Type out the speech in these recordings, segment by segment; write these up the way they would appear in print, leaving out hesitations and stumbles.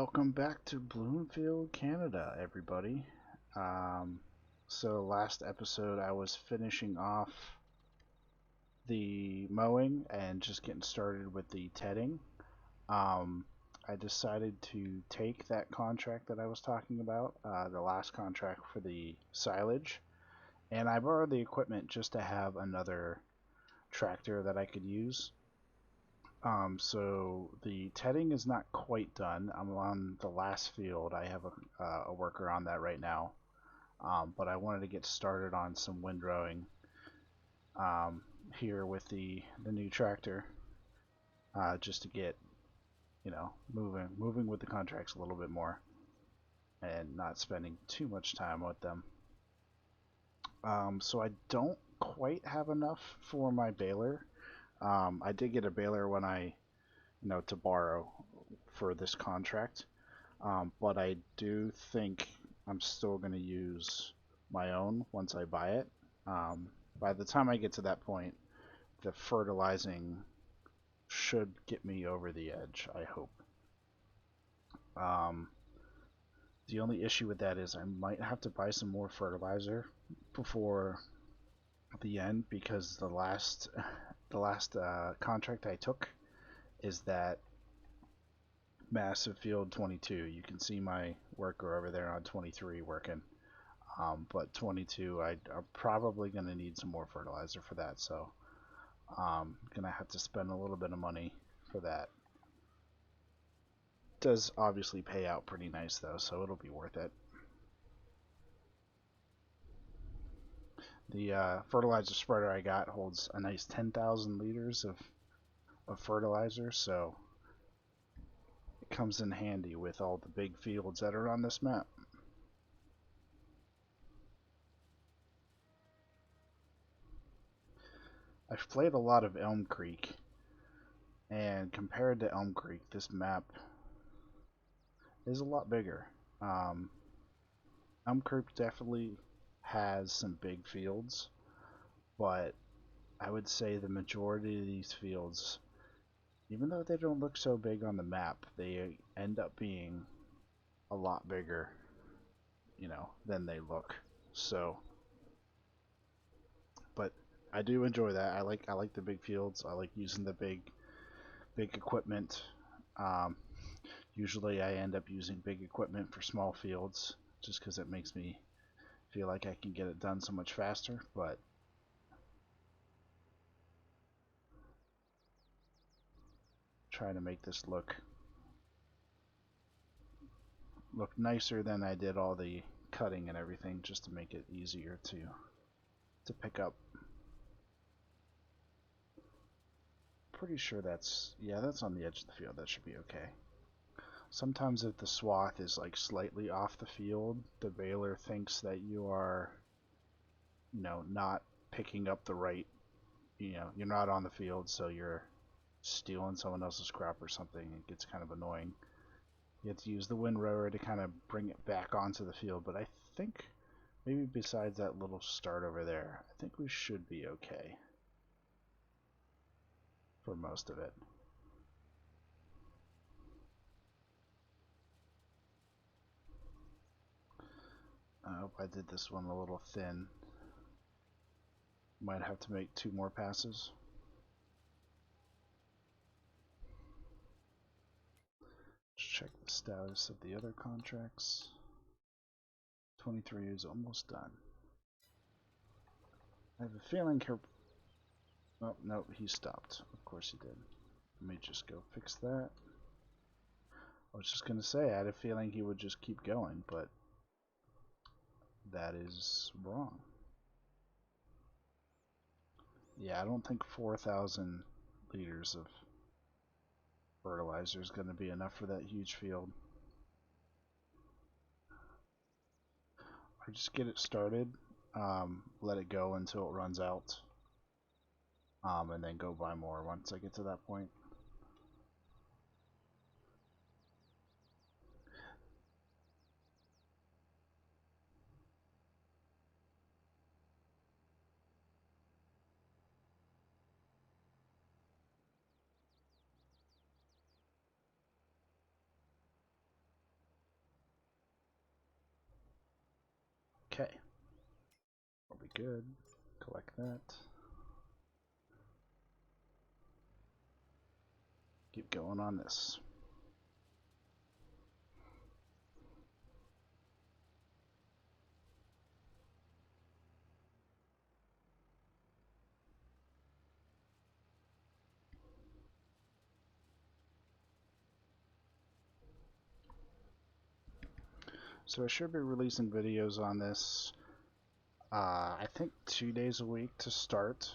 Welcome back to Bloomfield, Canada, everybody. Um, last episode I was finishing off the mowing and just getting started with the tedding. Um, I decided to take that contract that I was talking about, the last contract for the silage, and I borrowed the equipment just to have another tractor that I could use. So the tedding is not quite done. I'm on the last field. I have a worker on that right now. But I wanted to get started on some windrowing um, here with the new tractor, just to get moving with the contracts a little bit more and not spending too much time with them. So I don't quite have enough for my baler. I did get a baler when to borrow for this contract. But I do think I'm still going to use my own once I buy it. By the time I get to that point, the fertilizing should get me over the edge, I hope. Um, the only issue with that is I might have to buy some more fertilizer before the end, because the last contract I took is that massive field 22. You can see my worker over there on 23 working. But 22, I'm probably going to need some more fertilizer for that, so going to have to spend a little bit of money for that. Does obviously pay out pretty nice though, so it'll be worth it. The fertilizer spreader I got holds a nice 10,000 liters of fertilizer, so it comes in handy with all the big fields that are on this map. I've played a lot of Elm Creek, and compared to Elm Creek, this map is a lot bigger. Um, Elm Creek definitely has some big fields, but I would say the majority of these fields, even though they don't look so big on the map, they end up being a lot bigger, than they look. So, but I do enjoy that. I like the big fields. I like using the big equipment. Um, Usually I end up using big equipment for small fields just because it makes me feel like I can get it done so much faster, but trying to make this look nicer than I did all the cutting and everything, just to make it easier to pick up. Pretty sure that's on the edge of the field. That should be okay. Sometimes if the swath is like slightly off the field, the baler thinks that you are, not picking up the right, you're not on the field, so you're stealing someone else's crop or something. It gets kind of annoying. You have to use the windrower to kind of bring it back onto the field, but I think maybe besides that little start over there, I think we should be okay for most of it. I hope I did this one a little thin. Might have to make 2 more passes. Let's check the status of the other contracts. 23 is almost done. I have a feeling here. Oh, no, he stopped. Of course he did. Let me just go fix that. I was just going to say, I had a feeling he would just keep going, but that is wrong. Yeah, I don't think 4,000 liters of fertilizer is going to be enough for that huge field. I just get it started, let it go until it runs out, and then go buy more once I get to that point. Okay. That'll be good. Collect that. Keep going on this. So I should be releasing videos on this, I think 2 days a week to start.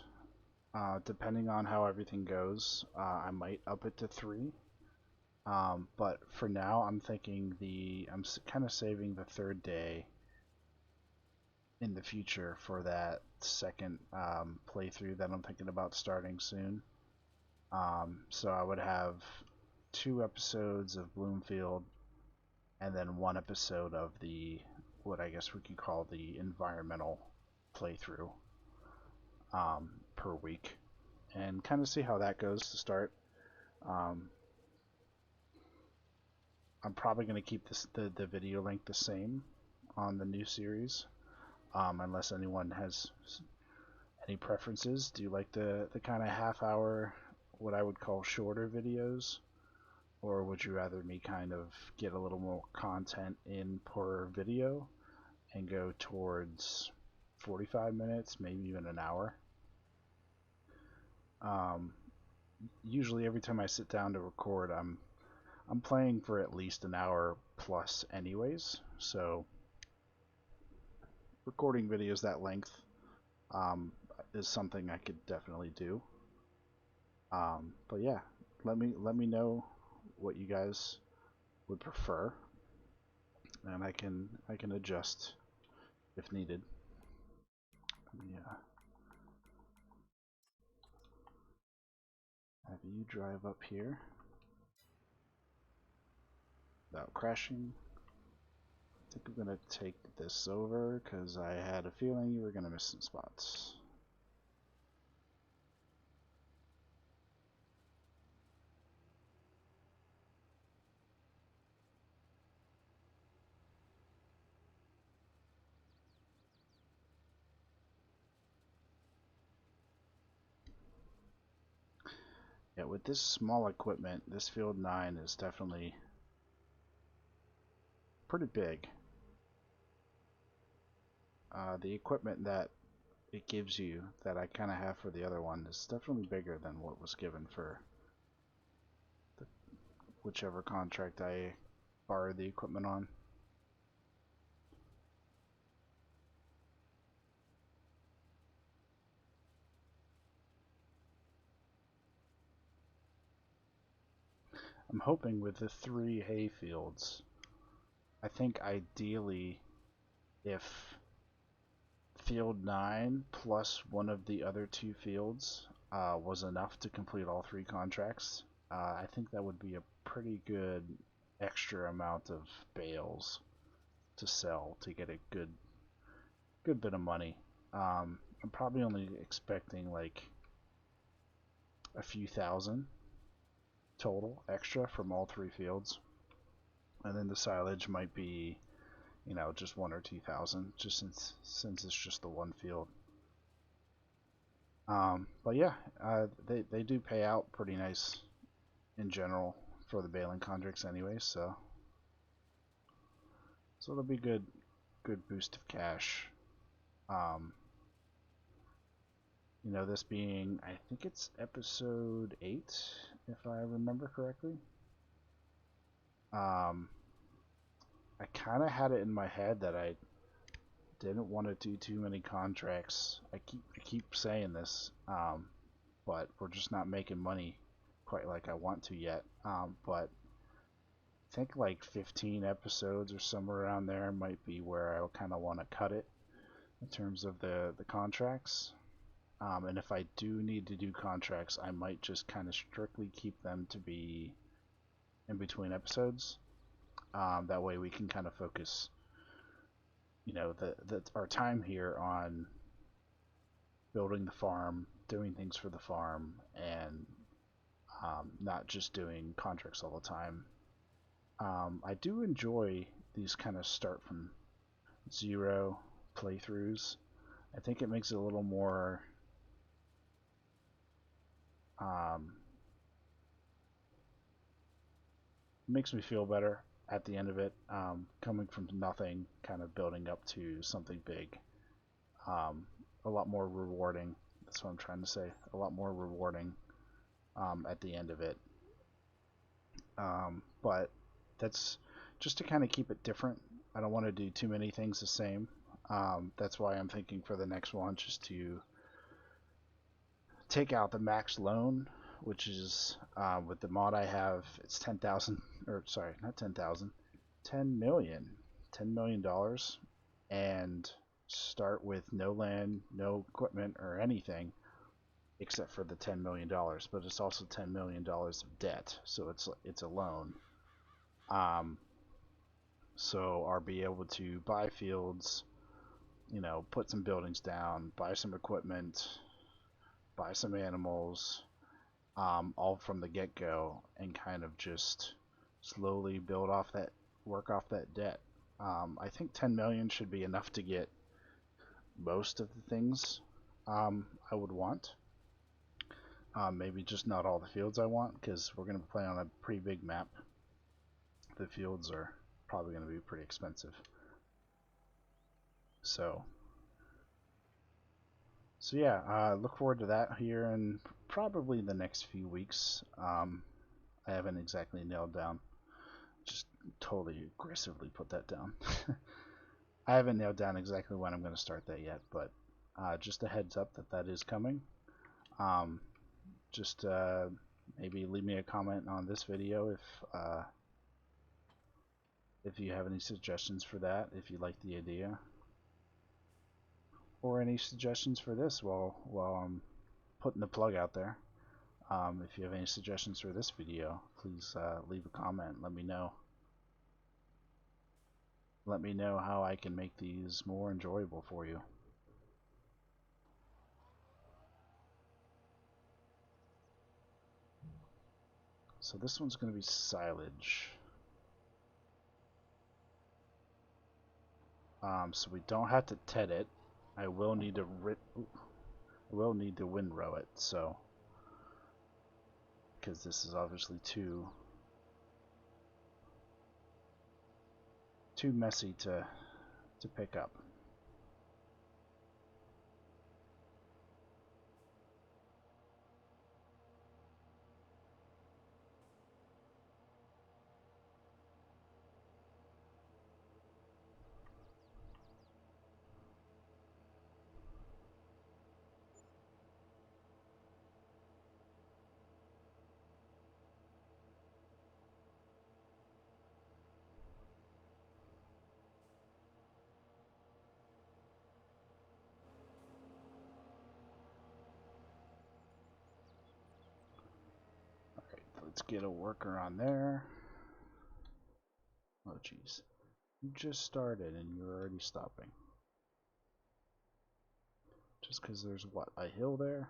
Depending on how everything goes, I might up it to 3. But for now, I'm thinking I'm kind of saving the 3rd day in the future for that second playthrough that I'm thinking about starting soon. So I would have 2 episodes of Bloomfield and then 1 episode of what I guess we could call the environmental playthrough per week, and kind of see how that goes to start. I'm probably going to keep the video length the same on the new series, unless anyone has any preferences. Do you like the kind of half-hour, what I would call shorter videos, or would you rather me kind of get a little more content in per video and go towards 45 minutes, maybe even an hour? Usually every time I sit down to record, I'm playing for at least an hour plus anyways, so recording videos that length is something I could definitely do. But yeah, let me know what you guys would prefer, and I can adjust if needed. Yeah. Have you drive up here without crashing. I think I'm gonna take this over because I had a feeling you were gonna miss some spots. Yeah, with this small equipment, this Field 9 is definitely pretty big. The equipment that it gives you that I kind of have for the other one is definitely bigger than what was given for whichever contract I borrowed the equipment on. I'm hoping with the 3 hay fields, I think ideally if Field 9 plus one of the other 2 fields was enough to complete all 3 contracts, I think that would be a pretty good extra amount of bales to sell to get a good bit of money. I'm probably only expecting like a few thousand total extra from all 3 fields, and then the silage might be, you know, just 1 or 2,000, just since it's just the 1 field. But yeah, they do pay out pretty nice in general for the baling contracts anyway, so it'll be good boost of cash. You know, this being, I think it's episode 8, if I remember correctly. I kind of had it in my head that I didn't want to do too many contracts. I keep saying this, but we're just not making money quite like I want to yet. But I think like 15 episodes or somewhere around there might be where I kind of want to cut it in terms of the contracts. And if I do need to do contracts, I might just kind of strictly keep them to be in between episodes. That way we can kind of focus, you know, our time here on building the farm, doing things for the farm, and not just doing contracts all the time. I do enjoy these kind of start from 0 playthroughs. I think it makes it a little more makes me feel better at the end of it, coming from nothing, kind of building up to something big. A lot more rewarding. That's what I'm trying to say. A lot more rewarding at the end of it. But that's just to kind of keep it different. I don't want to do too many things the same. That's why I'm thinking for the next one just to take out the max loan, which is with the mod I have, it's 10,000, or sorry, not 10,000, 10 million, $10 million, and start with no land, no equipment, or anything except for the $10 million. But it's also $10 million of debt, so it's a loan. So I'll be able to buy fields, you know, put some buildings down, buy some equipment, buy some animals, all from the get-go, and kind of just slowly build off that, work off that debt. I think 10 million should be enough to get most of the things I would want. Maybe just not all the fields I want, because we're going to play on a pretty big map. The fields are probably going to be pretty expensive. So yeah, look forward to that here in probably the next few weeks. I haven't exactly nailed down. Just totally aggressively put that down. I haven't nailed down exactly when I'm going to start that yet, but just a heads up that that is coming. Just maybe leave me a comment on this video if you have any suggestions for that, if you like the idea, or any suggestions for this while I'm putting the plug out there. If you have any suggestions for this video, please leave a comment. Let me know. Let me know how I can make these more enjoyable for you. So this one's going to be silage. So we don't have to TED it. I will need to windrow it, so because this is obviously too messy to pick up. Let's get a worker on there. Oh jeez, you just started and you're already stopping. Just because there's what, a hill there?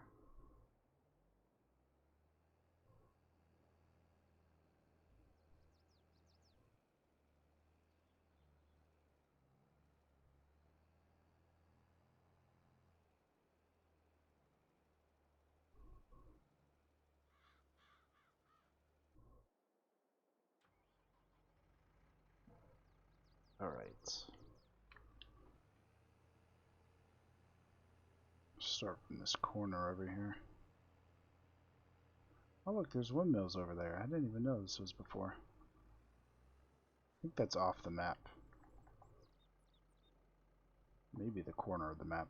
Alright. Start from this corner over here. Oh look, there's windmills over there. I didn't even know this was before. I think that's off the map. Maybe the corner of the map.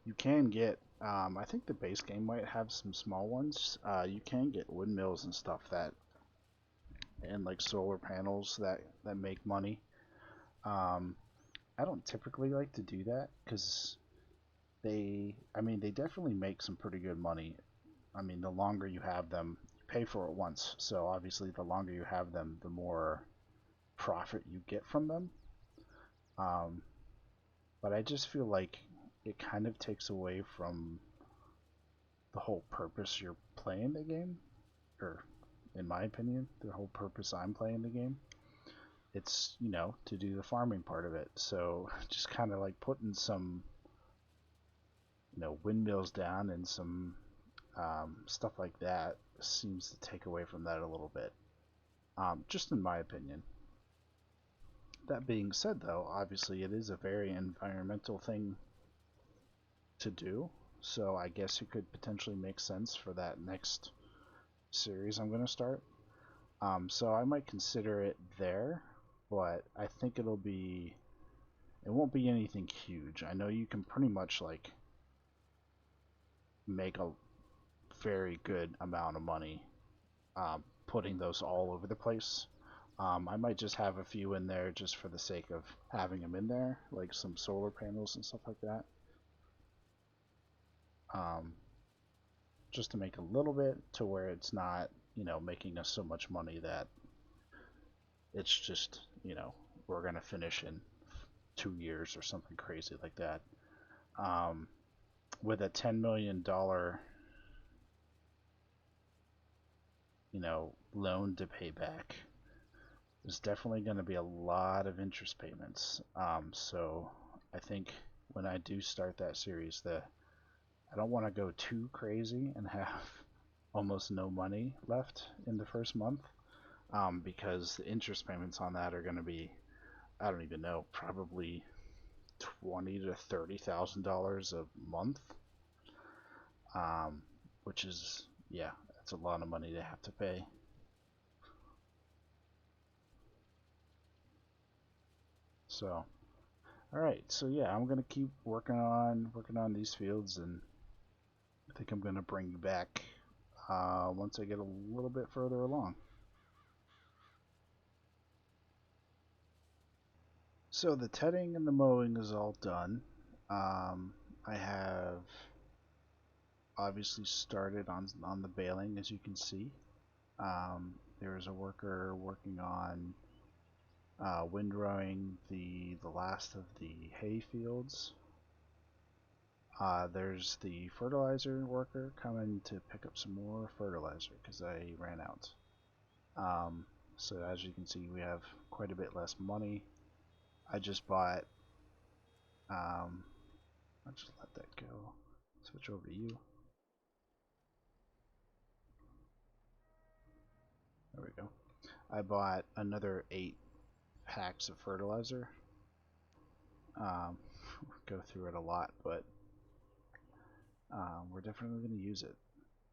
You can get, I think the base game might have some small ones. You can get windmills and stuff that, and like solar panels that make money. I don't typically like to do that because they definitely make some pretty good money. I mean, the longer you have them, you pay for it once, so obviously the longer you have them, the more profit you get from them. But I just feel like it kind of takes away from the whole purpose you're playing the game, or in my opinion, the whole purpose I'm playing the game it's, you know, to do the farming part of it. So just kind of like putting some, you know, windmills down and some stuff like that seems to take away from that a little bit, just in my opinion. That being said, though, obviously it is a very environmental thing to do, so I guess it could potentially make sense for that next series I'm going to start. So I might consider it there, but I think it won't be anything huge. I know you can pretty much like make a very good amount of money putting those all over the place. I might just have a few in there just for the sake of having them in there, like some solar panels and stuff like that. Um, just to make a little bit to where it's not, you know, making us so much money that it's just, you know, we're gonna finish in 2 years or something crazy like that. Um, with a $10 million, you know, loan to pay back, there's definitely going to be a lot of interest payments. So I think when I do start that series, I don't want to go too crazy and have almost no money left in the first month, because the interest payments on that are going to be, I don't even know, probably $20,000 to $30,000 a month, which is, yeah, that's a lot of money to have to pay. So, all right, so yeah, I'm gonna keep working on these fields, and I think I'm gonna bring you back once I get a little bit further along. So the tedding and the mowing is all done. I have obviously started on the baling, as you can see. There is a worker working on windrowing the last of the hay fields. There's the fertilizer worker coming to pick up some more fertilizer because I ran out. So as you can see, we have quite a bit less money. I just bought, I'll just let that go. Switch over to you. There we go. I bought another 8 packs of fertilizer. Go through it a lot, but we're definitely going to use it.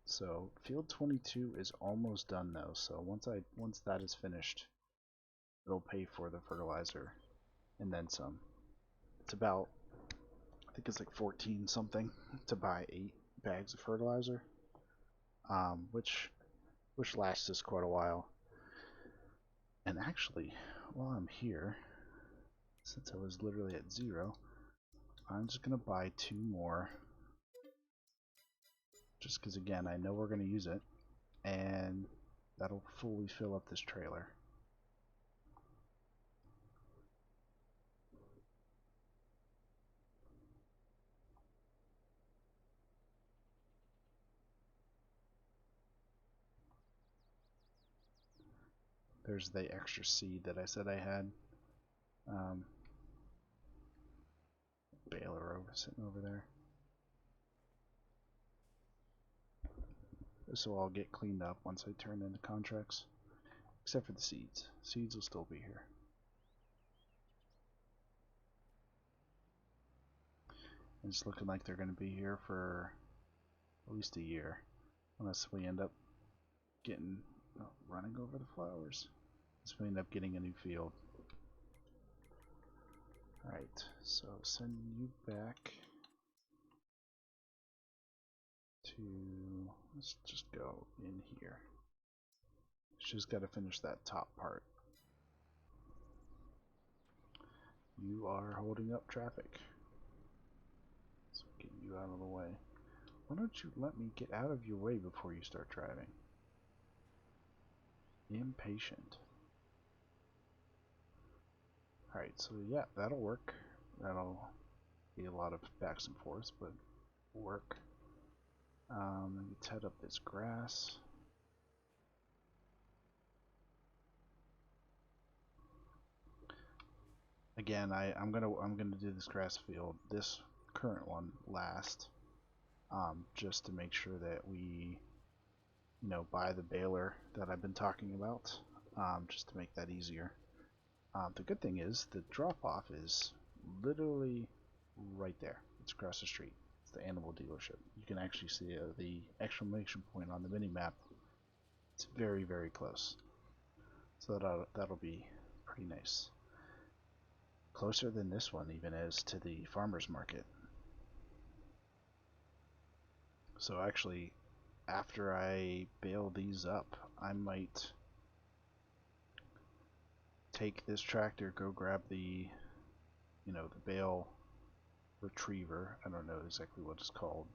So field 22 is almost done though. So once that is finished, it'll pay for the fertilizer and then some. It's about, I think it's like 14 something to buy 8 bags of fertilizer, which lasts us quite a while. And actually, while I'm here, since I was literally at 0, I'm just gonna buy 2 more, just because again I know we're gonna use it, and that'll fully fill up this trailer. There's the extra seed that I said I had. Baler sitting over there. This will all get cleaned up once I turn in the contracts, except for the seeds. Seeds will still be here. And it's looking like they're going to be here for at least a year, unless we end up getting running over the flowers. Unless we end up getting a new field. Alright, so send you back to, let's just go in here. She's got to finish that top part. You are holding up traffic. So get you out of the way. Why don't you let me get out of your way before you start driving? Impatient. Alright, so yeah, that'll work. That'll be a lot of backs and forths, but work. Let me ted up this grass. again, I'm gonna do this grass field, this current one last, just to make sure that we, buy the baler that I've been talking about, just to make that easier. The good thing is the drop off is literally right there. It's across the street. It's the animal dealership. You can actually see the exclamation point on the mini map. It's very, very close. So that'll be pretty nice. Closer than this one even is to the farmer's market. So actually, after I bale these up, I might take this tractor, go grab the bale retriever. I don't know exactly what it's called.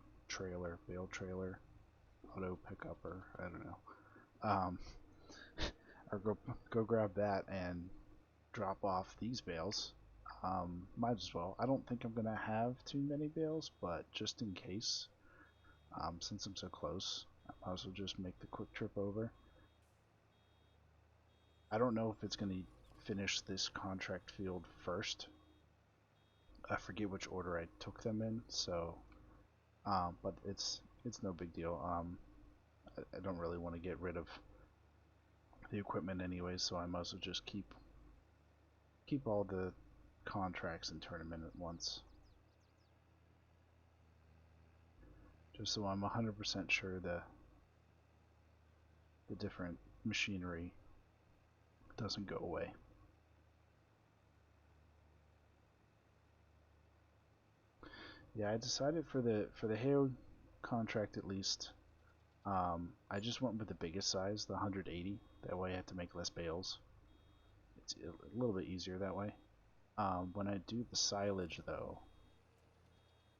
Bale trailer, auto pickupper. I don't know. Um, or go grab that and drop off these bales. Might as well. I don't think I'm gonna have too many bales, but just in case, since I'm so close, I might as well just make the quick trip over. I don't know if it's gonna finish this contract field first. I forget which order I took them in, so but it's no big deal. I don't really want to get rid of the equipment anyway, so I might as well just keep all the contracts and turn them in at once, just so I'm 100% sure the different machinery doesn't go away. Yeah, I decided for the hay contract at least. I just went with the biggest size, the 180. That way I have to make less bales. It's a little bit easier that way. When I do the silage though,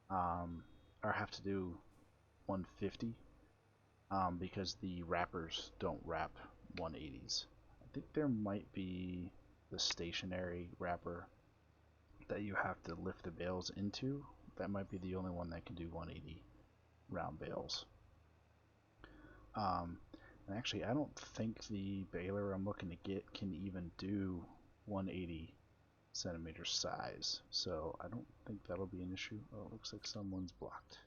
I have to do 150 because the wrappers don't wrap 180s. I think there might be the stationary wrapper that you have to lift the bales into. That might be the only one that can do 180 round bales. And actually, I don't think the baler I'm looking to get can even do 180 centimeter size, so I don't think that'll be an issue. Oh, it looks like someone's blocked.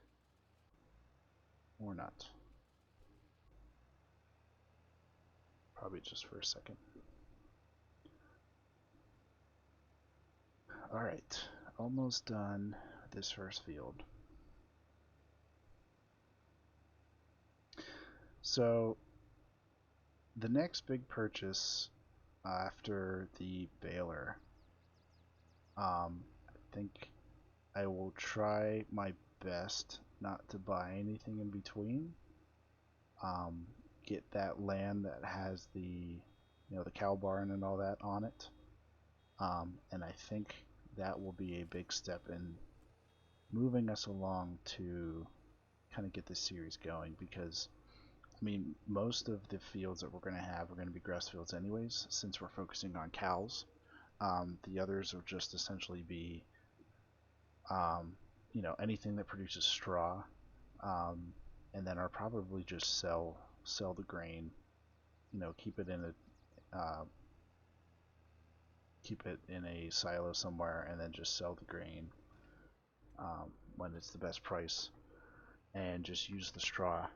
Or not. Probably just for a second. Alright, almost done this first field. So, the next big purchase after the baler, I think I will try my best not to buy anything in between. Get that land that has the the cow barn and all that on it. And I think that will be a big step in moving us along to kind of get this series going, because I mean, most of the fields that we're going to have are going to be grass fields anyways, since we're focusing on cows. The others will just essentially be anything that produces straw, and then I'll probably just sell the grain, keep it in a silo somewhere, and then just sell the grain when it's the best price, and just use the straw.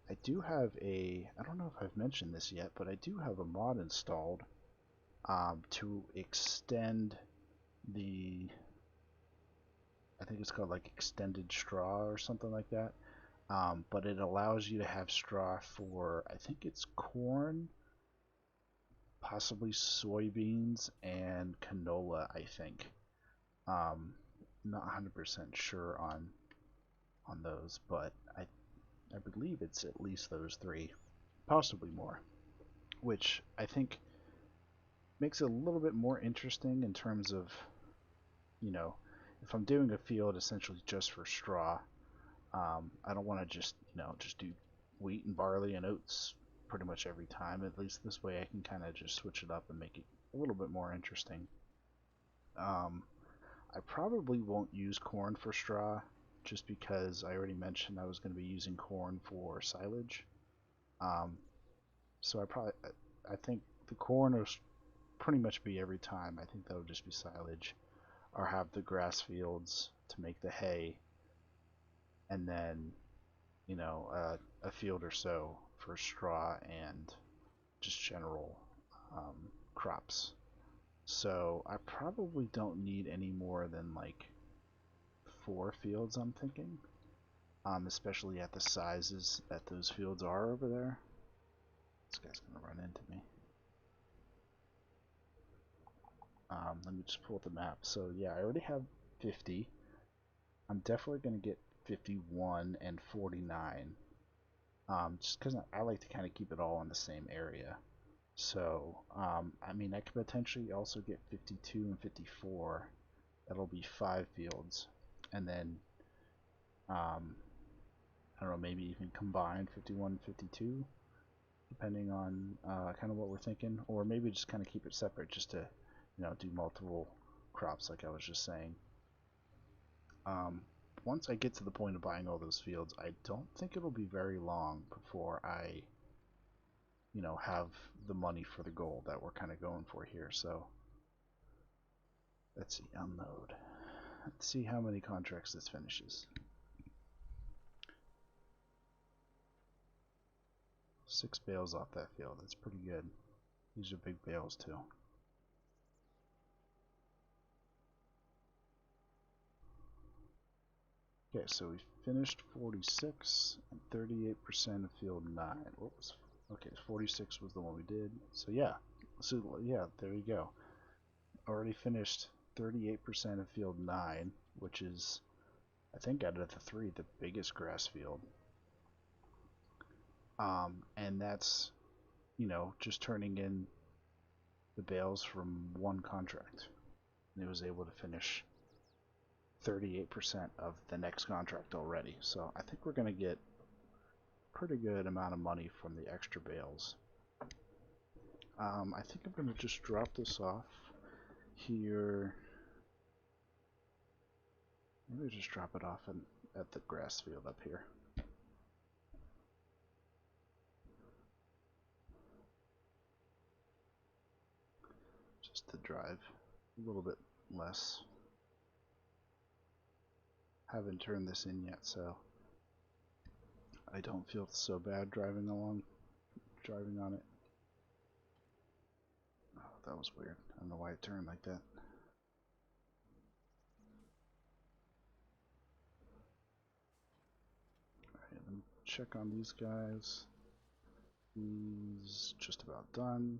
I do have I don't know if I've mentioned this yet, but I do have a mod installed to extend the, I think it's called like extended straw or something like that. But it allows you to have straw for, I think it's corn, possibly soybeans, and canola, I think. Not 100% sure on those, but I believe it's at least those three, possibly more, which I think makes it a little bit more interesting in terms of, if I'm doing a field essentially just for straw, I don't want to just do wheat and barley and oats pretty much every time. At least this way I can kind of just switch it up and make it a little bit more interesting. I probably won't use corn for straw, just because I already mentioned I was going to be using corn for silage. So I think the corn pretty much be every time. I think that would just be silage, or have the grass fields to make the hay, and then a field or so for straw and just general crops. So I probably don't need any more than like 4 fields, I'm thinking, especially at the sizes that those fields are over there. This guy's gonna run into me. Let me just pull up the map. So yeah, I already have 50. I'm definitely gonna get 51 and 49, just because I like to kind of keep it all in the same area. So I mean, I could potentially also get 52 and 54. That'll be 5 fields, and then I don't know, maybe even combine 51 and 52, depending on kind of what we're thinking, or maybe just kind of keep it separate, just to do multiple crops, like I was just saying. Once I get to the point of buying all those fields, I don't think it'll be very long before I have the money for the goal that we're kind of going for here. So let's see, unload. Let's see how many contracts this finishes. 6 bales off that field. That's pretty good. These are big bales too. Okay, so we finished 46 and 38% of field 9. Whoops. Okay, 46 was the one we did. So yeah, there you go. Already finished 38% of field 9, which is, I think, out of the 3, the biggest grass field. And that's, just turning in the bales from one contract. And it was able to finish 38% of the next contract already. So I think we're going to get pretty good amount of money from the extra bales. I think I'm going to just drop this off here. Maybe just drop it off at the grass field up here. Just to drive a little bit less. Haven't turned this in yet, so I don't feel so bad driving on it. Oh, that was weird. I don't know why it turned like that. Alright, let me check on these guys. He's just about done.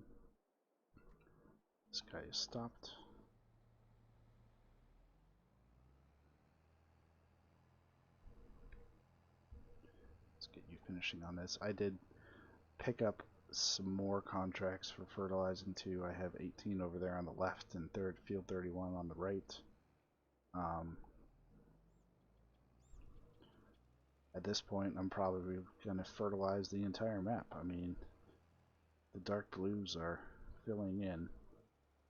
This guy is stopped. Let's get you finishing on this. I did pick up some more contracts for fertilizing too. I have 18 over there on the left and field 31 on the right. At this point, I'm probably going to fertilize the entire map. I mean, the dark blues are filling in.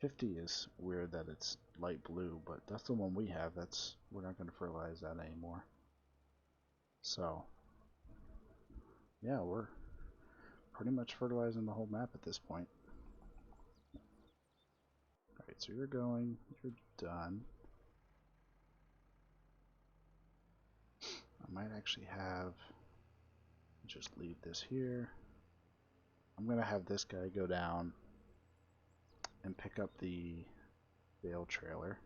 50 is weird that it's light blue, but that's the one we have. We're not going to fertilize that anymore. So yeah, we're pretty much fertilizing the whole map at this point. Alright, so you're done. I might actually just leave this here. I'm going to have this guy go down and pick up the bale trailer.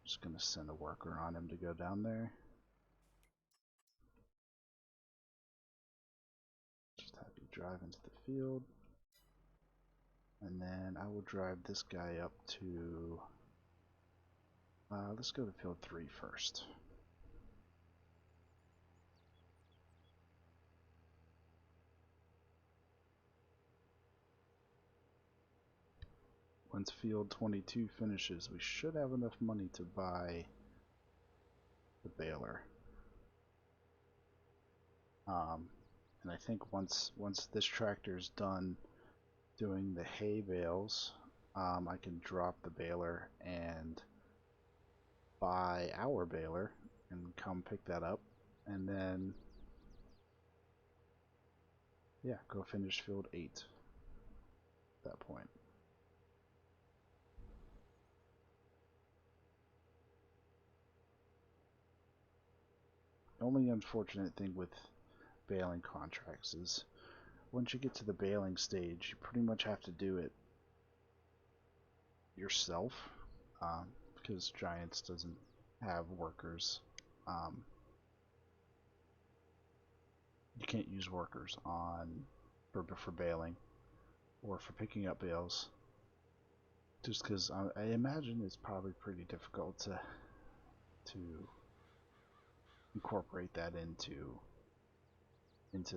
Just going to send a worker on him to go down there. Just have you drive into the field. And then I will drive this guy up to, let's go to field 3 first. Once field 22 finishes, we should have enough money to buy the baler. And I think once this tractor is done doing the hay bales, I can drop the baler and buy our baler and come pick that up, and then yeah, go finish field 8 at that point. The only unfortunate thing with baling contracts is once you get to the baling stage, you pretty much have to do it yourself, because Giants doesn't have workers. You can't use workers for baling or for picking up bales, just because I imagine it's probably pretty difficult to incorporate that into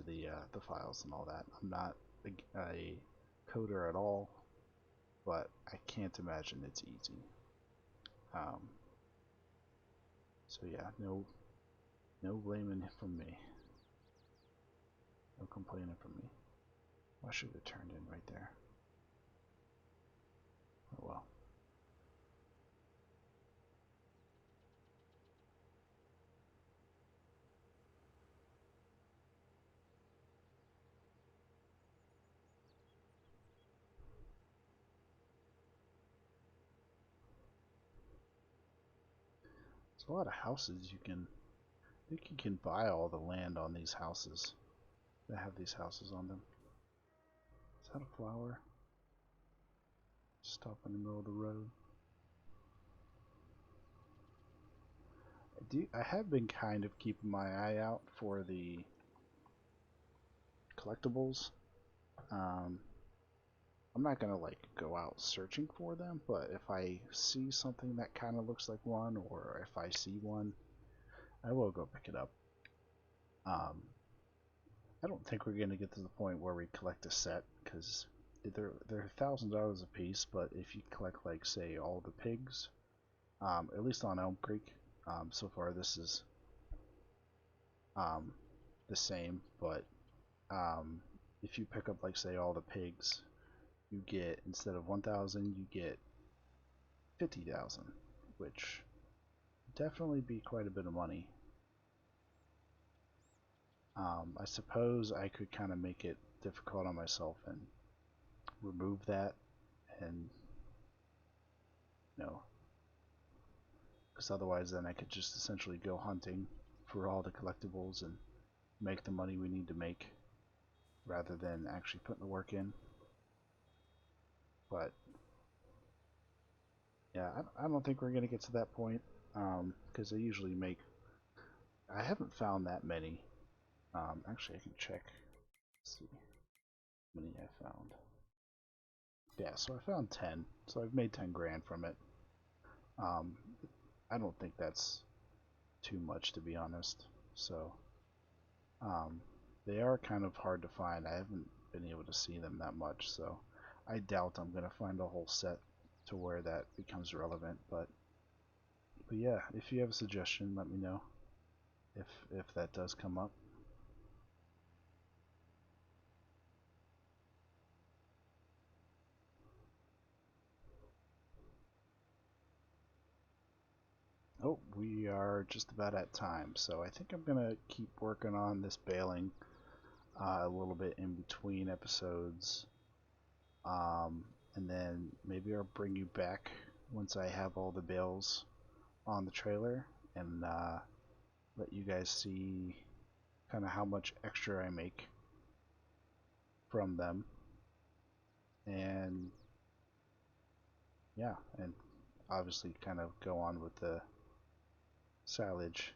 the files and all that. I'm not a coder at all, but I can't imagine it's easy. So yeah, no blaming from me. No complaining from me. I should have turned in right there. Oh well. There's a lot of houses you can. I think you can buy all the land on these houses that have these houses on them. Is that a flower? Stop in the middle of the road. I have been kind of keeping my eye out for the collectibles. I'm not gonna like go out searching for them, but if I see something that kind of looks like one, or if I see one, I will go pick it up. I don't think we're gonna get to the point where we collect a set, because they're $1,000 a piece. But if you collect, like, say, all the pigs, at least on Elm Creek, so far this is the same. But if you pick up, like, say, all the pigs, you get, instead of 1,000, you get 50,000, which definitely be quite a bit of money. I suppose I could kind of make it difficult on myself and remove that, and because otherwise then I could just essentially go hunting for all the collectibles and make the money we need to make rather than actually putting the work in. But yeah, I don't think we're going to get to that point, because I haven't found that many. Actually, I can check. Let's see how many I found. Yeah, so I found 10, so I've made 10 grand from it. I don't think that's too much, to be honest. So they are kind of hard to find. I haven't been able to see them that much, so I doubt I'm gonna find a whole set to where that becomes relevant. But yeah, if you have a suggestion, let me know if that does come up. Oh, we are just about at time, so I think I'm gonna keep working on this baling a little bit in between episodes, and then maybe I'll bring you back once I have all the bales on the trailer, and let you guys see kind of how much extra I make from them. And yeah, and obviously kind of go on with the silage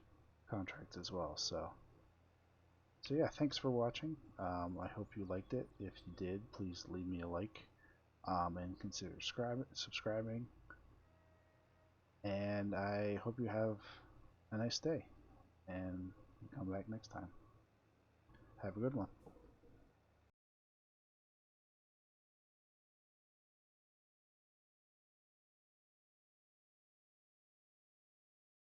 contract as well. So yeah, thanks for watching. I hope you liked it. If you did, please leave me a like, and consider subscribing. And I hope you have a nice day, and come back next time. Have a good one.